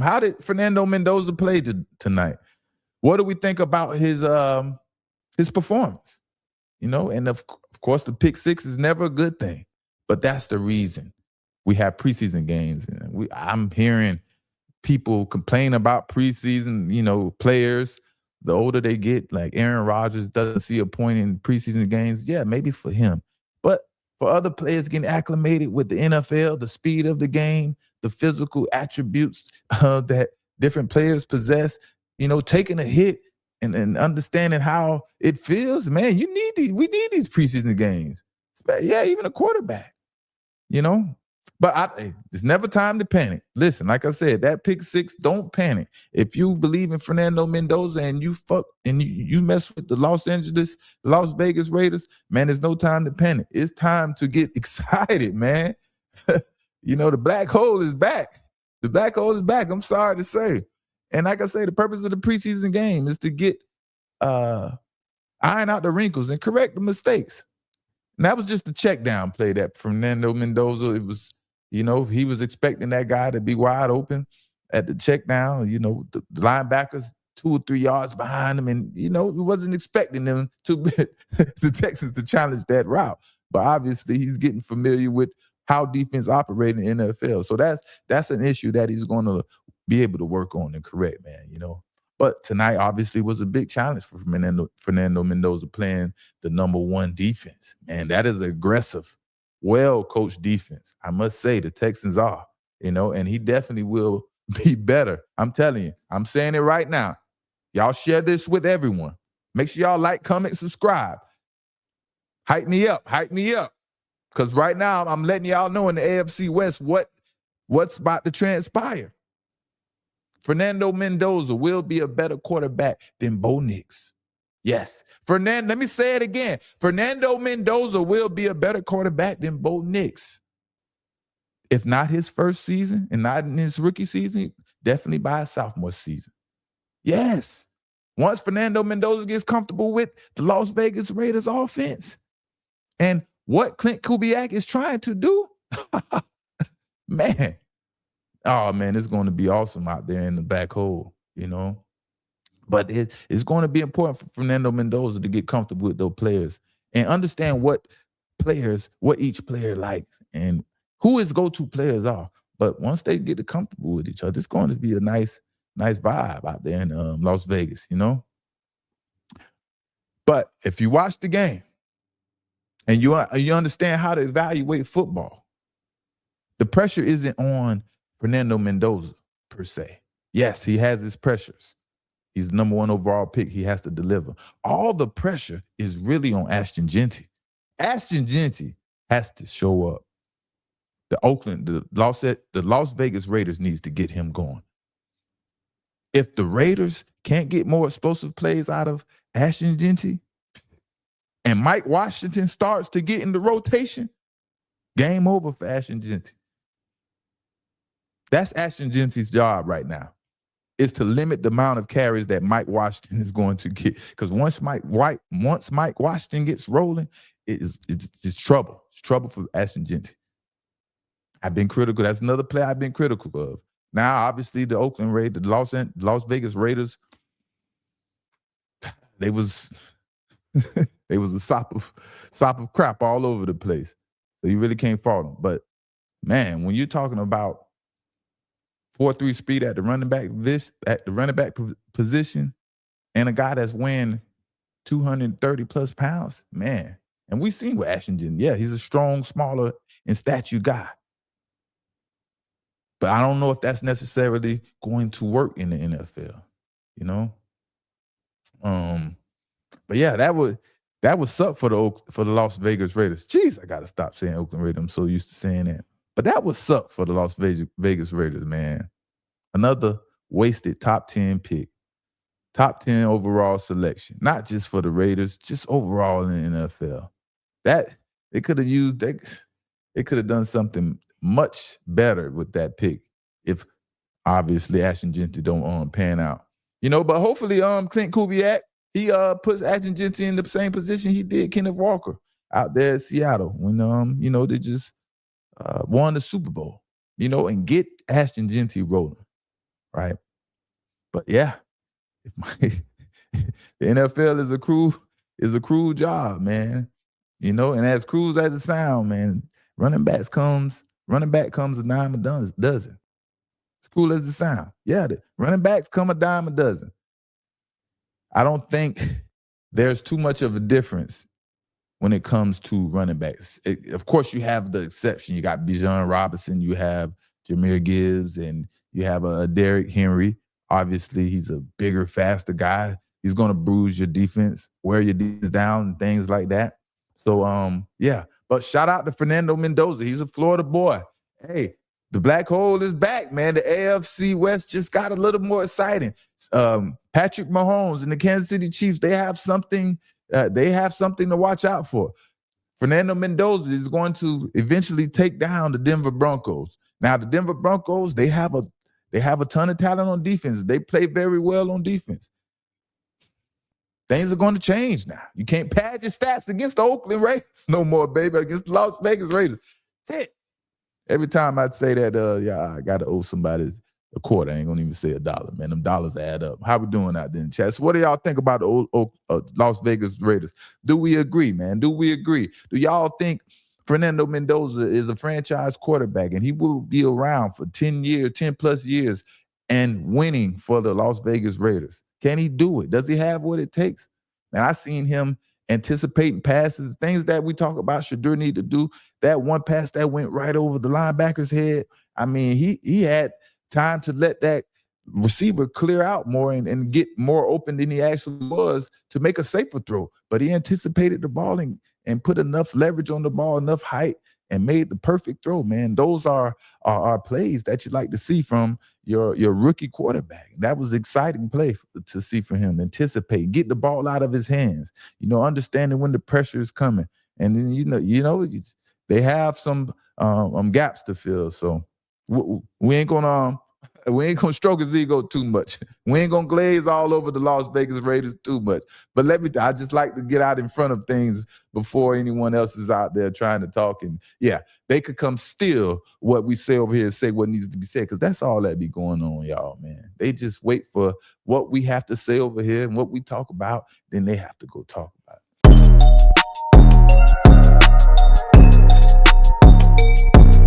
How did Fernando Mendoza play tonight? What do we think about his performance? And of course, the pick six is never a good thing, but that's the reason we have preseason games. And I'm hearing people complain about preseason, players. The older they get, like Aaron Rodgers doesn't see a point in preseason games. Yeah, maybe for him. But for other players getting acclimated with the NFL, the speed of the game, the physical attributes that different players possess, taking a hit and understanding how it feels, man, we need these preseason games. Yeah, even a quarterback, But it's never time to panic. Listen, like I said, that pick six, don't panic. If you believe in Fernando Mendoza and you mess with the Las Vegas Raiders, man, there's no time to panic. It's time to get excited, man. The black hole is back. The black hole is back. I'm sorry to say. And like I say, the purpose of the preseason game is to get iron out the wrinkles and correct the mistakes. And that was just the check down play that Fernando Mendoza, it was, he was expecting that guy to be wide open at the check down. The linebackers 2 or 3 yards behind him. And, he wasn't expecting them the Texans to challenge that route. But obviously he's getting familiar with how defense operate in the NFL. So that's an issue that he's going to be able to work on and correct, man, But tonight obviously was a big challenge for Fernando Mendoza playing the number one defense. Man, that is aggressive, well-coached defense. I must say the Texans are, and he definitely will be better. I'm telling you. I'm saying it right now. Y'all share this with everyone. Make sure y'all like, comment, subscribe. Hype me up. Because right now I'm letting y'all know in the AFC West what's about to transpire. Fernando Mendoza will be a better quarterback than Bo Nix. Yes. Let me say it again. Fernando Mendoza will be a better quarterback than Bo Nix. If not his first season and not in his rookie season, definitely by his sophomore season. Yes. Once Fernando Mendoza gets comfortable with the Las Vegas Raiders offense and what Clint Kubiak is trying to do, man. Oh, man, it's going to be awesome out there in the back hole, But it's going to be important for Fernando Mendoza to get comfortable with those players and understand what each player likes and who his go-to players are. But once they get comfortable with each other, it's going to be a nice vibe out there in Las Vegas, But if you watch the game and you understand how to evaluate football, the pressure isn't on Fernando Mendoza, per se. Yes, he has his pressures. He's the number one overall pick. He has to deliver. All the pressure is really on Ashton Jenty. Ashton Jenty has to show up. The Las Vegas Raiders needs to get him going. If the Raiders can't get more explosive plays out of Ashton Jenty and Mike Washington starts to get in the rotation, game over for Ashton Jenty. That's Ashton Jenty's job right now, is to limit the amount of carries that Mike Washington is going to get. Because once Mike Washington gets rolling, it's trouble. It's trouble for Ashton Jenty. I've been critical. That's another player I've been critical of. Now, obviously, the Oakland Raiders, the Las Vegas Raiders, they was a sop of crap all over the place. So you really can't fault them. But man, when you're talking about 4.3 speed at the running back position, and a guy that's weighing 230 plus pounds, man. And we've seen with Ashton Jenty. Yeah, he's a strong, smaller, and statue guy. But I don't know if that's necessarily going to work in the NFL, But yeah, that would suck for the Las Vegas Raiders. Jeez, I gotta stop saying Oakland Raiders. I'm so used to saying that. But that would suck for the Las Vegas Raiders, man. Another wasted top 10 pick. Top 10 overall selection. Not just for the Raiders, just overall in the NFL. That they could have done something much better with that pick if obviously Ashton Jenty don't pan out. But hopefully Clint Kubiak, he puts Ashton Jenty in the same position he did Kenneth Walker out there at Seattle when they just won the Super Bowl, and get Ashton Jenty rolling. right? But yeah, if the NFL is a cruel job, man. You know, and as cruel as it sounds, man, running back comes a dime a dozen. As cool as it sounds. Yeah, the running backs come a dime a dozen. I don't think there's too much of a difference when it comes to running backs. Of course, you have the exception. You got Bijan Robinson, you have Jahmyr Gibbs, and you have a Derrick Henry. Obviously, he's a bigger, faster guy. He's going to bruise your defense, wear your defense down, and things like that. So, yeah. But shout out to Fernando Mendoza. He's a Florida boy. Hey, the black hole is back, man. The AFC West just got a little more exciting. Patrick Mahomes and the Kansas City Chiefs, they have something to watch out for. Fernando Mendoza is going to eventually take down the Denver Broncos. Now, the Denver Broncos, they have a ton of talent on defense. They play very well on defense. Things are going to change now. You can't pad your stats against the Oakland Raiders no more, baby, against the Las Vegas Raiders. That's it. Every time I say that, I got to owe somebody a quarter. I ain't gonna even say $1, man. Them dollars add up. How we doing out there in chat? So what do y'all think about the Las Vegas Raiders? Do we agree, man? Do we agree? Do y'all think Fernando Mendoza is a franchise quarterback and he will be around for 10 plus years and winning for the Las Vegas Raiders? Can he do it? Does he have what it takes? Man, I seen him anticipating passes, things that we talk about Shadur need to do. That one pass that went right over the linebacker's head. I mean, he had time to let that receiver clear out more and get more open than he actually was to make a safer throw. But he anticipated the ball and put enough leverage on the ball, enough height, and made the perfect throw, man. Those are plays that you like to see from your rookie quarterback. That was an exciting play to see for him. Anticipate, get the ball out of his hands, understanding when the pressure is coming. And then, they have some gaps to fill. So we ain't gonna stroke his ego too much. We ain't gonna glaze all over the Las Vegas Raiders too much. But I just like to get out in front of things before anyone else is out there trying to talk. And yeah, they could come steal what we say over here and say what needs to be said, because that's all that be going on, y'all, man. They just wait for what we have to say over here and what we talk about, then they have to go talk about it.